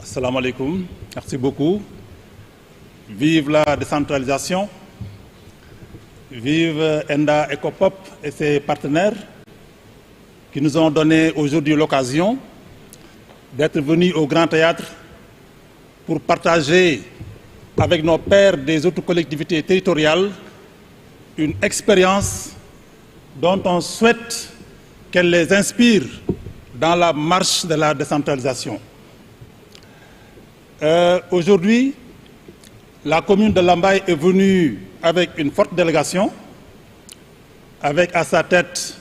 Assalamu alaikum, merci beaucoup. Vive la décentralisation, vive ENDA EcoPop et ses partenaires qui nous ont donné aujourd'hui l'occasion d'être venus au Grand Théâtre pour partager avec nos pairs des autres collectivités territoriales une expérience dont on souhaite qu'elle les inspire dans la marche de la décentralisation. Aujourd'hui, la commune de Lambaye est venue avec une forte délégation, avec à sa tête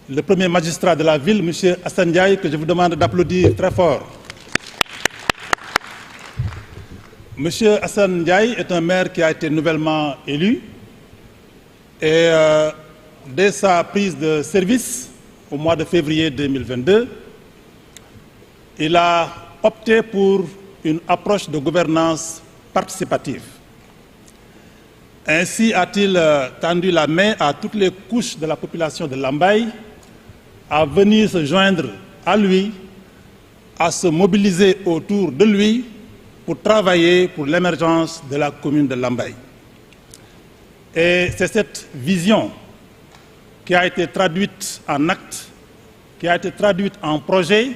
le premier magistrat de la ville, M. Hassan Ndiaye, que je vous demande d'applaudir très fort. M. Hassan Ndiaye est un maire qui a été nouvellement élu et dès sa prise de service au mois de février 2022, il a opté pour une approche de gouvernance participative. Ainsi a-t-il tendu la main à toutes les couches de la population de Lambaye à venir se joindre à lui, à se mobiliser autour de lui pour travailler pour l'émergence de la commune de Lambaye. Et c'est cette vision qui a été traduite en actes, qui a été traduite en projet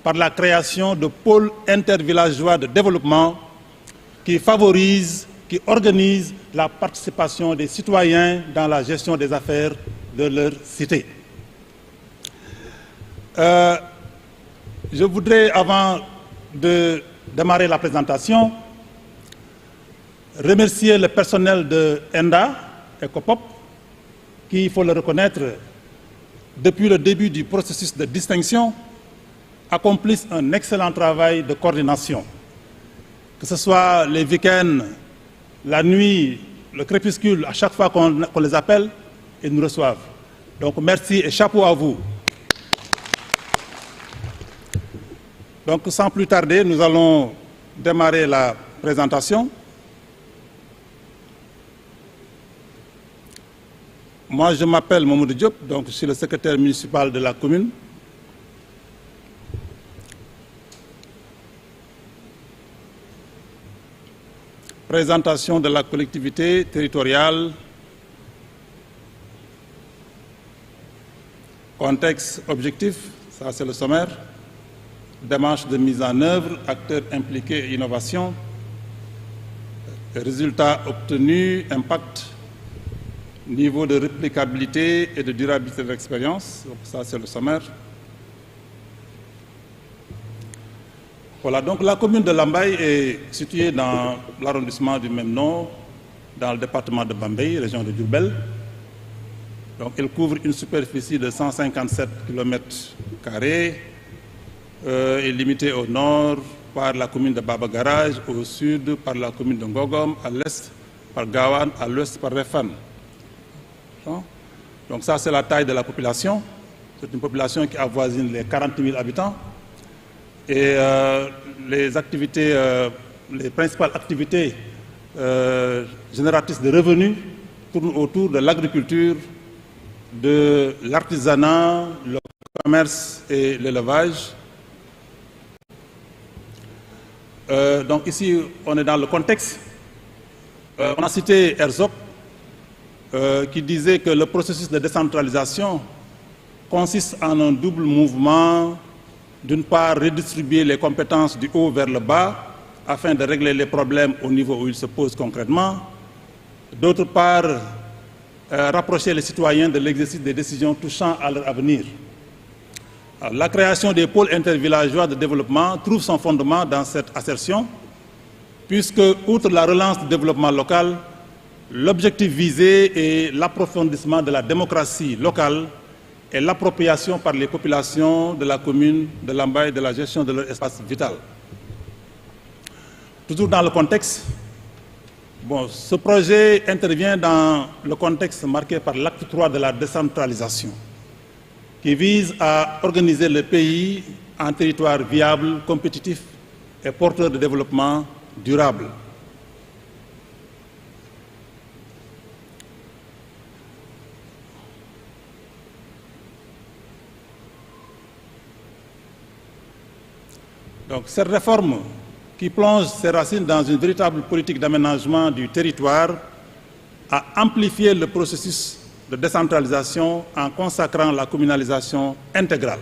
par la création de pôles intervillageois de développement qui favorisent, qui organisent la participation des citoyens dans la gestion des affaires de leur cité. Je voudrais, avant de démarrer la présentation, remercier le personnel de ENDA EcoPop qui, il faut le reconnaître, depuis le début du processus de distinction, accomplissent un excellent travail de coordination. Que ce soit les week-ends, la nuit, le crépuscule, à chaque fois qu'on les appelle, ils nous reçoivent. Donc merci et chapeau à vous. Donc sans plus tarder, nous allons démarrer la présentation. Moi, je m'appelle Mamoudou Diop, donc je suis le secrétaire municipal de la commune. Présentation de la collectivité territoriale, contexte, objectif, ça c'est le sommaire, démarche de mise en œuvre, acteurs impliqués et innovation, résultats obtenus, impact, niveau de réplicabilité et de durabilité de l'expérience, donc ça c'est le sommaire. Voilà, donc la commune de Lambaye est située dans l'arrondissement du même nom, dans le département de Bambey, région de Diourbel. Donc elle couvre une superficie de 157 km² est limitée au nord par la commune de Baba Garage, au sud par la commune de Ngogom, à l'est par Gawan, à l'ouest par Refan. Donc ça c'est la taille de la population. C'est une population qui avoisine les 40 000 habitants. Et les activités, les principales activités génératrices de revenus tournent autour de l'agriculture, de l'artisanat, le commerce et l'élevage. Donc ici, on est dans le contexte. On a cité Herzog qui disait que le processus de décentralisation consiste en un double mouvement. D'une part, redistribuer les compétences du haut vers le bas afin de régler les problèmes au niveau où ils se posent concrètement. D'autre part, rapprocher les citoyens de l'exercice des décisions touchant à leur avenir. Alors, la création des pôles intervillageois de développement trouve son fondement dans cette assertion, puisque, outre la relance du développement local, l'objectif visé est l'approfondissement de la démocratie locale et l'appropriation par les populations de la commune de Lambaye de la gestion de leur espace vital. Toujours dans le contexte, ce projet intervient dans le contexte marqué par l'acte 3 de la décentralisation, qui vise à organiser le pays en territoire viable, compétitif et porteur de développement durable. Donc cette réforme qui plonge ses racines dans une véritable politique d'aménagement du territoire a amplifié le processus de décentralisation en consacrant la communalisation intégrale.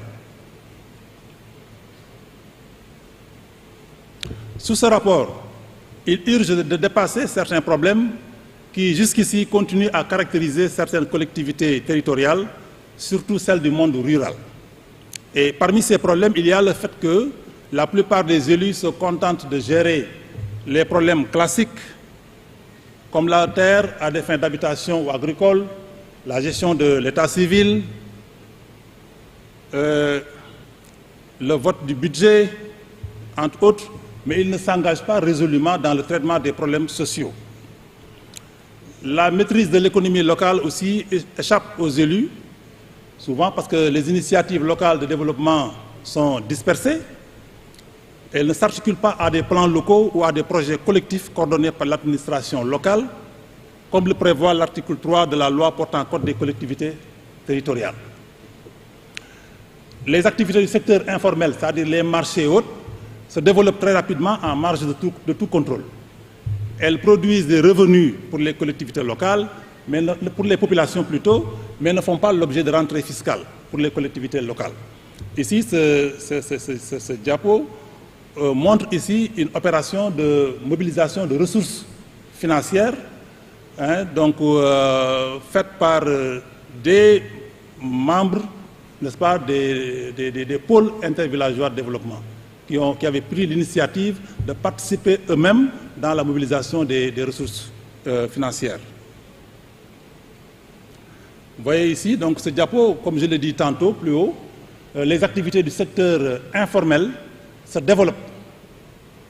Sous ce rapport, il urge de dépasser certains problèmes qui jusqu'ici continuent à caractériser certaines collectivités territoriales, surtout celles du monde rural. Et parmi ces problèmes, il y a le fait que la plupart des élus se contentent de gérer les problèmes classiques, comme la terre à des fins d'habitation ou agricole, la gestion de l'état civil, le vote du budget, entre autres, mais ils ne s'engagent pas résolument dans le traitement des problèmes sociaux. La maîtrise de l'économie locale aussi échappe aux élus, souvent parce que les initiatives locales de développement sont dispersées. Elles ne s'articulent pas à des plans locaux ou à des projets collectifs coordonnés par l'administration locale, comme le prévoit l'article 3 de la loi portant code des collectivités territoriales. Les activités du secteur informel, c'est-à-dire les marchés et autres, se développent très rapidement en marge de tout contrôle. Elles produisent des revenus pour les collectivités locales, mais pour les populations plutôt, mais ne font pas l'objet de rentrées fiscales pour les collectivités locales. Ici, ce diapo montre ici une opération de mobilisation de ressources financières, faite par des membres, n'est-ce pas, des pôles intervillageois de développement, qui avaient pris l'initiative de participer eux-mêmes dans la mobilisation des ressources financières. Vous voyez ici, donc ce diapo, comme je l'ai dit tantôt, plus haut, les activités du secteur informel se développent.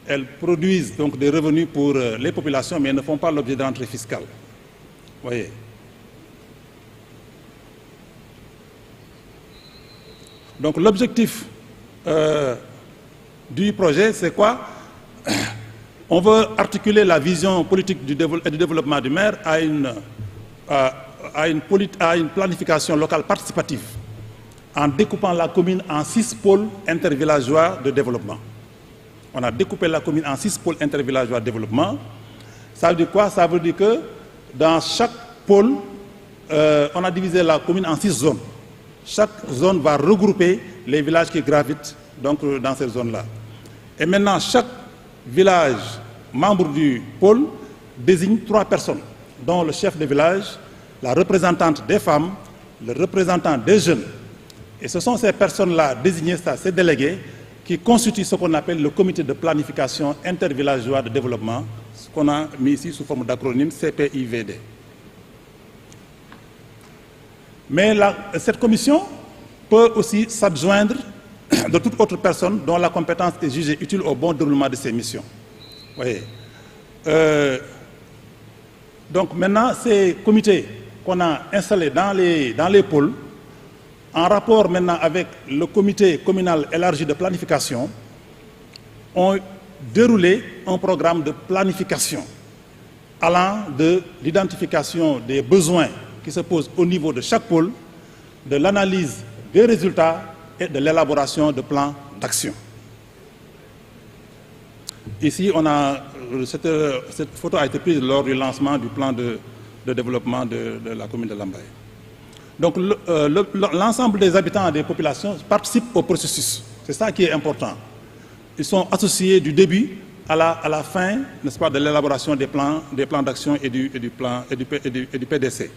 Elles produisent donc des revenus pour les populations, mais elles ne font pas l'objet de rentrées fiscales. Vous voyez. Donc l'objectif du projet, c'est quoi? On veut articuler la vision politique du développement du maire à une planification locale participative, en découpant la commune en 6 pôles intervillageois de développement. On a découpé la commune en 6 pôles intervillageois de développement. Ça veut dire quoi? Ça veut dire que dans chaque pôle, on a divisé la commune en 6 zones. Chaque zone va regrouper les villages qui gravitent donc, dans ces zones-là. Et maintenant, chaque village membre du pôle désigne 3 personnes, dont le chef de village, la représentante des femmes, le représentant des jeunes. Et ce sont ces personnes-là désignées, ces délégués, qui constituent ce qu'on appelle le comité de planification intervillageois de développement, ce qu'on a mis ici sous forme d'acronyme CPIVD. Mais cette commission peut aussi s'adjoindre de toute autre personne dont la compétence est jugée utile au bon déroulement de ses missions. Vous voyez. Donc maintenant, ces comités qu'on a installés dans les pôles, en rapport maintenant avec le comité communal élargi de planification, ont déroulé un programme de planification allant de l'identification des besoins qui se posent au niveau de chaque pôle, de l'analyse des résultats et de l'élaboration de plans d'action. Ici, cette photo a été prise lors du lancement du plan de développement de la commune de Lambaye. Donc l'ensemble des habitants et des populations participent au processus. C'est ça qui est important. Ils sont associés du début à la fin, n'est-ce pas, de l'élaboration des plans d'action et du PDC.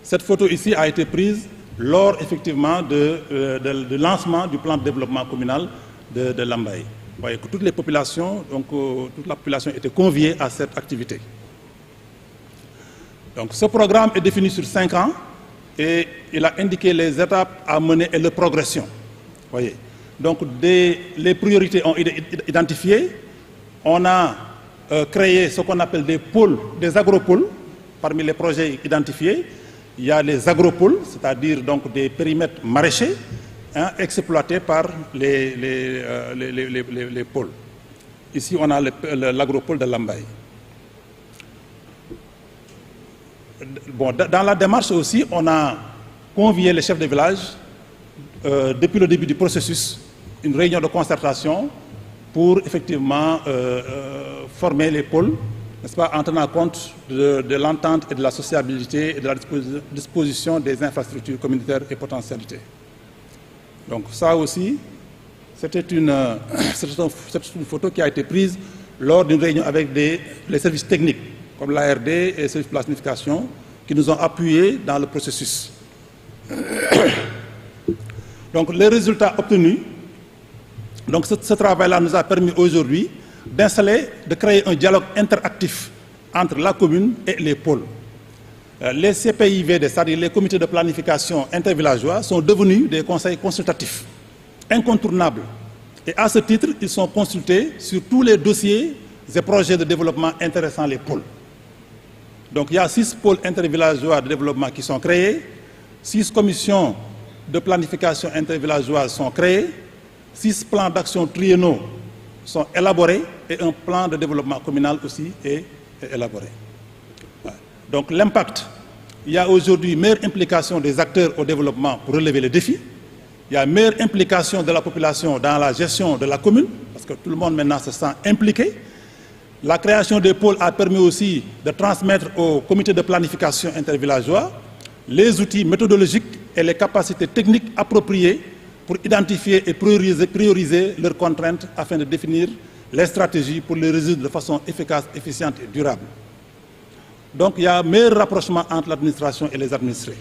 Cette photo ici a été prise lors effectivement du lancement du plan de développement communal de Lambaye. Vous voyez que toute la population était conviée à cette activité. Donc ce programme est défini sur 5 ans et il a indiqué les étapes à mener et leur progression. Voyez. Donc les priorités ont été identifiées. On a créé ce qu'on appelle des pôles, des agropôles parmi les projets identifiés. Il y a les agropôles, c'est-à-dire donc des périmètres maraîchers exploités par les pôles. Ici, on a l'agropôle de Lambaye. Bon, dans la démarche aussi, on a convié les chefs de village depuis le début du processus une réunion de concertation pour effectivement former les pôles, n'est-ce pas, en tenant compte de l'entente et de la sociabilité et de la disposition des infrastructures communautaires et potentialités. Donc ça aussi, c'était une photo qui a été prise lors d'une réunion avec les services techniques, comme l'ARD et les services de planification, qui nous ont appuyés dans le processus. Donc les résultats obtenus, donc ce travail-là nous a permis aujourd'hui de créer un dialogue interactif entre la commune et les pôles. Les CPIVD, c'est-à-dire les comités de planification intervillageois, sont devenus des conseils consultatifs incontournables. Et à ce titre, ils sont consultés sur tous les dossiers et projets de développement intéressant les pôles. Donc il y a 6 pôles intervillageois de développement qui sont créés, 6 commissions de planification intervillageoise sont créées, 6 plans d'action triennaux sont élaborés et un plan de développement communal aussi est élaboré. Donc l'impact, il y a aujourd'hui meilleure implication des acteurs au développement pour relever les défis. Il y a meilleure implication de la population dans la gestion de la commune, parce que tout le monde maintenant se sent impliqué. La création des pôles a permis aussi de transmettre au comité de planification intervillageois les outils méthodologiques et les capacités techniques appropriées pour identifier et prioriser leurs contraintes afin de définir les stratégies pour les résoudre de façon efficace, efficiente et durable. Donc il y a un meilleur rapprochement entre l'administration et les administrés.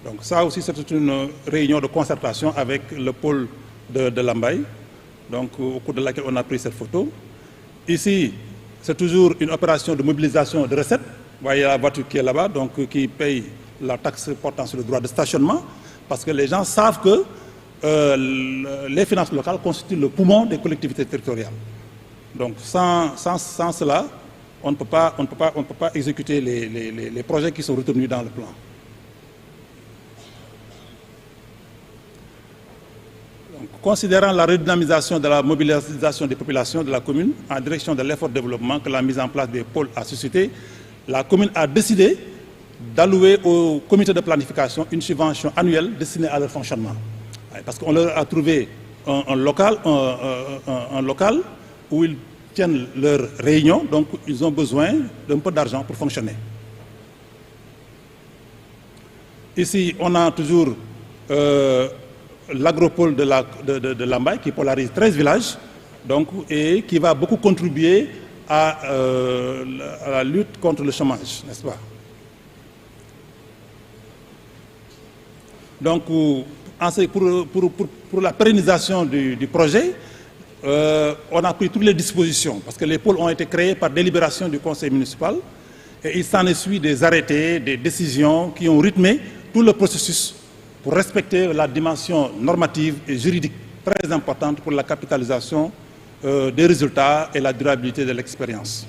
Donc ça aussi, c'est une réunion de concertation avec le pôle de Lambaye, donc au cours de laquelle on a pris cette photo. Ici, c'est toujours une opération de mobilisation de recettes. Vous voyez la voiture qui est là-bas, donc qui paye la taxe portant sur le droit de stationnement, parce que les gens savent que les finances locales constituent le poumon des collectivités territoriales. Donc sans cela, on ne peut pas exécuter les projets qui sont retenus dans le plan. Donc, considérant la redynamisation de la mobilisation des populations de la commune en direction de l'effort de développement que la mise en place des pôles a suscité, la commune a décidé d'allouer au comité de planification une subvention annuelle destinée à leur fonctionnement. Parce qu'on leur a trouvé un local où ils tiennent leurs réunions, donc ils ont besoin d'un peu d'argent pour fonctionner. Ici, on a toujours l'agropole de Lambaye qui polarise 13 villages, donc, et qui va beaucoup contribuer à la lutte contre le chômage, n'est-ce pas? Donc, pour la pérennisation du projet, on a pris toutes les dispositions, parce que les pôles ont été créés par délibération du conseil municipal, et il s'en essuie des arrêtés, des décisions qui ont rythmé tout le processus pour respecter la dimension normative et juridique très importante pour la capitalisation des résultats et la durabilité de l'expérience.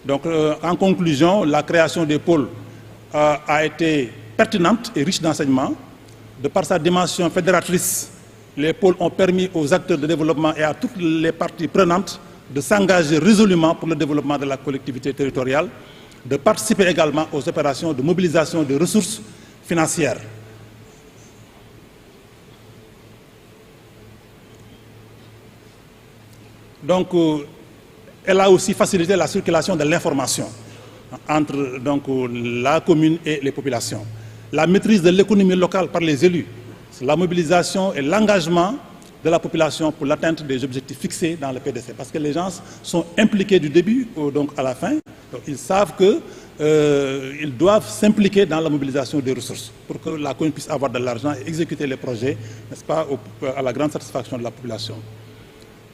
Donc, en conclusion, la création des pôles a été pertinente et riche d'enseignements. De par sa dimension fédératrice, les pôles ont permis aux acteurs de développement et à toutes les parties prenantes de s'engager résolument pour le développement de la collectivité territoriale, de participer également aux opérations de mobilisation de ressources financières. Donc, elle a aussi facilité la circulation de l'information entre donc, la commune et les populations. La maîtrise de l'économie locale par les élus, la mobilisation et l'engagement de la population pour l'atteinte des objectifs fixés dans le PDC. Parce que les gens sont impliqués du début donc à la fin. Donc, ils savent qu'ils doivent s'impliquer dans la mobilisation des ressources pour que la commune puisse avoir de l'argent et exécuter les projets, n'est-ce pas, à la grande satisfaction de la population.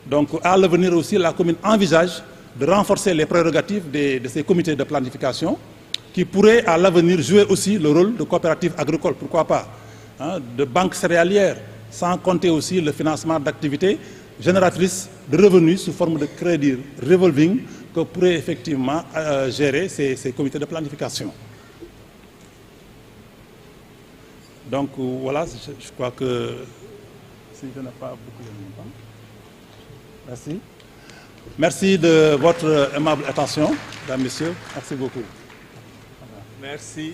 Donc, à l'avenir aussi, la commune envisage de renforcer les prérogatives de ces comités de planification qui pourraient à l'avenir jouer aussi le rôle de coopérative agricole, pourquoi pas, hein, de banque céréalière, sans compter aussi le financement d'activités génératrices de revenus sous forme de crédit revolving que pourraient effectivement gérer ces comités de planification. Donc voilà, je crois que si je n'ai pas beaucoup de temps. Merci. Merci de votre aimable attention, mesdames, messieurs. Merci beaucoup. Merci.